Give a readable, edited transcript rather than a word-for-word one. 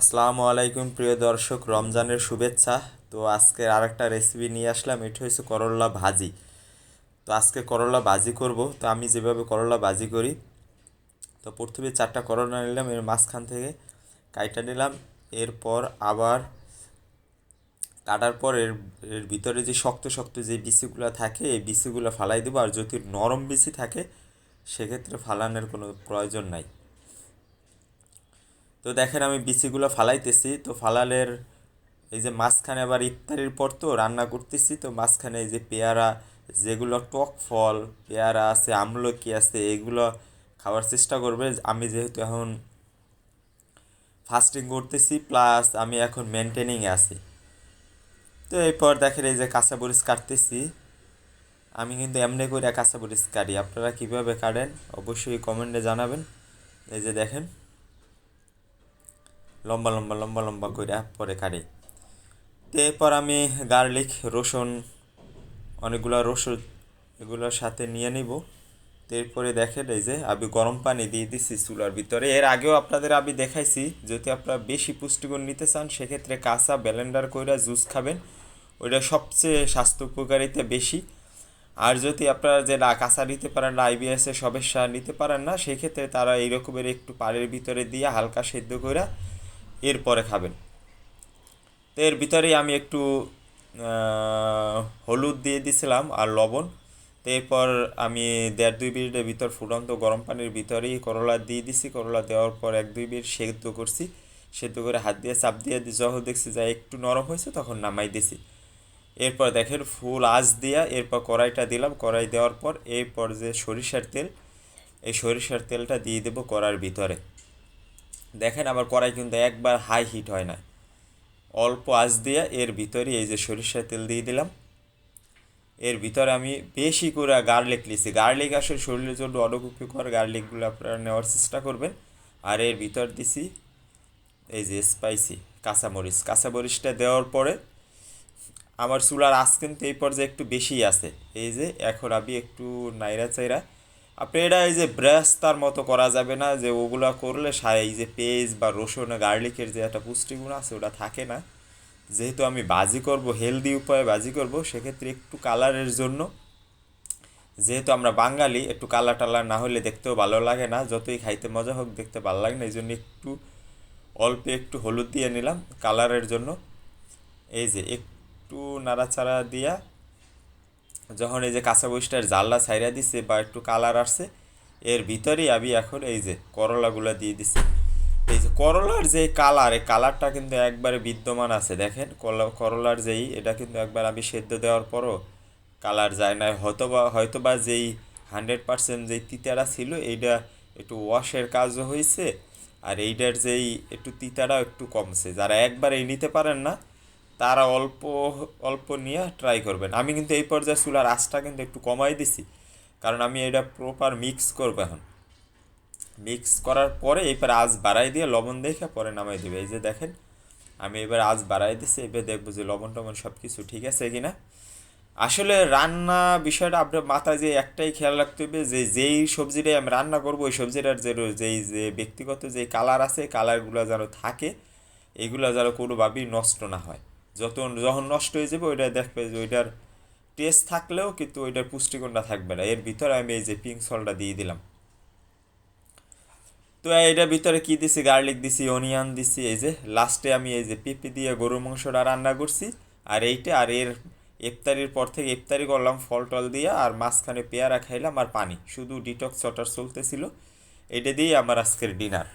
আসসালামু আলাইকুম প্রিয় দর্শক, রমজানের শুভেচ্ছা। তো আজকে আরেকটা রেসিপি নিয়ে আসলাম, এটা হচ্ছে করলা ভাজি। তো আজকে করলা ভাজি করব। তো আমি যেভাবে করলা ভাজি করি, তো প্রথমে 4টা করলা নিলাম, এর মাঝখান থেকে কাইটা নিলাম। এরপর আবার কাটার পর এর এর ভিতরে যে শক্ত শক্ত যে বিচিগুলো থাকে, এই বিচিগুলো ফালাই দেবো। আর যদি নরম বিচি থাকে সেক্ষেত্রে ফালানোর কোনো প্রয়োজন নাই। তো দেখেন আমি বিচিগুলো ফালাইতেছি। তো ফালালের এই যে মাঝখানে আবার ইফতারির পর তো রান্না করতেছি, তো মাঝখানে এই যে পেয়ারা, যেগুলো টক ফল, পেয়ারা আছে, আমলকি আছে, এগুলো খাওয়ার চেষ্টা করবে। আমি যেহেতু এখন ফাস্টিং করতেছি, প্লাস আমি এখন মেনটেনিংয়ে আছি। তো এরপর দেখেন এই যে কাঁচামরিচ কাটতেছি। আমি কিন্তু এমনি করে কাঁচামরিচ কাটি, আপনারা কীভাবে কাটেন অবশ্যই কমেন্টে জানাবেন। এই যে দেখেন লম্বা লম্বা লম্বা লম্বা করে পরে কাটি। তো এরপর আমি গার্লিক, রসুন, অনেকগুলো রসুন এগুলোর সাথে নিয়ে নিব। তো এরপরে দেখেন এই যে আমি গরম পানি দিয়ে দিচ্ছি চুলার ভিতরে। এর আগেও আপনাদের আমি দেখাইছি, যদি আপনারা বেশি পুষ্টিগুণ নিতে চান সেক্ষেত্রে কাঁচা ব্লেন্ডার করে জুস খাবেন, ওইটা সবচেয়ে স্বাস্থ্য উপকারিতা বেশি। আর যদি আপনারা যে না কাঁচা নিতে পারেন না, আইবিএসের সমস্যা নিতে পারেন না, সেক্ষেত্রে তারা এই রকমের একটু পানির ভিতরে দিয়ে হালকা সেদ্ধ করে এরপরে খাবেন। তো এর ভিতরেই আমি একটু হলুদ দিয়ে দিছিলাম আর লবণ। তো এরপর আমি 1.5-2 মিনিটের ভিতর ফুটন্ত গরম পানির ভিতরেই করলা দিয়ে দিছি। করলা দেওয়ার পর 1-2 মিনিট সেদ্ধ করছি। সেদ্ধ করে হাত দিয়ে চাপ দিয়ে যখন দেখছি যা একটু নরম হয়েছে তখন নামাই দিছি। এরপর দেখেন ফুল আঁচ দিয়া এরপর কড়াইটা দিলাম। কড়াই দেওয়ার পর এরপর যে সরিষার তেল, এই সরিষার তেলটা দিয়ে দেবো কড়ার ভিতরে। দেখেন আবার কড়াই কিন্তু একবার হাই হিট হয় না, অল্প আঁচ দিয়ে এর ভিতরে এই যে সরিষার তেল দিয়ে দিলাম। এর ভিতরে আমি বেশি করে গার্লিক নিয়েছি। গার্লিক আসলে শরীরের জন্য অনেক উপকার, গার্লিকগুলো আপনারা নেওয়ার চেষ্টা করবেন। আর এর ভিতর দিছি এই যে স্পাইসি কাঁচামরিচ। কাঁচামরিচটা দেওয়ার পরে আমার চুলার আঁচ কিন্তু এই পর্যায়ে একটু বেশি আছে। এই যে এখন আমি একটু নাইরা চাইরা, আপনি এটা এই যে ব্রেস্তার মতো করা যাবে না, যে ওগুলা করলে এই যে পেঁয়াজ বা রসুন গার্লিকের যে একটা পুষ্টিগুণ আছে ওটা থাকে না। যেহেতু আমি ভাজি করব, হেলদি উপায়ে ভাজি করব, সেক্ষেত্রে একটু কালারের জন্য, যেহেতু আমরা বাঙালি, একটু কালার টালার না হলে দেখতেও ভালো লাগে না, যতই খাইতে মজা হোক দেখতে ভালো লাগে না, এই জন্য একটু অল্প একটু হলুদ দিয়ে নিলাম কালারের জন্য। এই যে একটু নাড়াচাড়া দিয়া যখন এই যে কাঁচা বইটার জালটা ছাইরা দিছে বা একটু কালার আসছে, এর ভিতরেই আমি এখন এই যে করলাগুলো দিয়ে দিছি। এই যে করলার যে কালার, এই কালারটা কিন্তু একবারে বিদ্যমান আছে। দেখেন করলার যেই এটা কিন্তু একবার আমি সেদ্ধ দেওয়ার পরও কালার যায় না। হয়তোবা যেই 100% যেই তিতাটা ছিল এইটা একটু ওয়াশের কাজও হয়েছে, আর এইটার যেই একটু তিতাটাও একটু কমছে। যারা একবারেই নিতে পারেন না তারা অল্প অল্প নিয়ে ট্রাই করবেন। আমি কিন্তু এই পর্যায়ে চুলার আঁচটা কিন্তু একটু কমাই দিছি, কারণ আমি এটা প্রপার মিক্স করবো এখন। মিক্স করার পরে এবার আঁচ বাড়াই দিয়ে লবণ দেখে পরে নামাই দেবে। এই যে দেখেন আমি এবার আঁচ বাড়াই দিছি, এবার দেখবো যে লবণ টবণ সব কিছু ঠিক আছে কিনা। আসলে রান্না বিষয়টা আপনার মাথায় যে একটাই খেয়াল রাখতে হবে, যে যেই সবজিটাই আমি রান্না করবো ওই সবজিটার যেই যে ব্যক্তিগত যে কালার আছে, কালারগুলো যেন থাকে, এগুলো যেন কোনোভাবেই নষ্ট না হয়। যখন নষ্ট হয়ে যাবে ওইটা দেখবে যে ওইটার টেস্ট থাকলেও কিন্তু ওইটার পুষ্টিগুণটা থাকবে না। এর ভিতরে আমি এই যে পিঙ্ক সল্টটা দিয়ে দিলাম। তো এটার ভিতরে কি দিছি, গার্লিক দিছি, অনিয়ন দিছি। এই যে লাস্টে আমি এই যে পেঁপে দিয়ে গরুর মাংসটা রান্না করছি। আর এইটা আর এর ইফতারির পর থেকে ইফতারি করলাম ফল টল দিয়ে, আর মাঝখানে পেয়ারা খাইলাম আর পানি, শুধু ডিটক্স ওয়াটার চলতেছিল। এটা দিয়েই আমার আজকের ডিনার।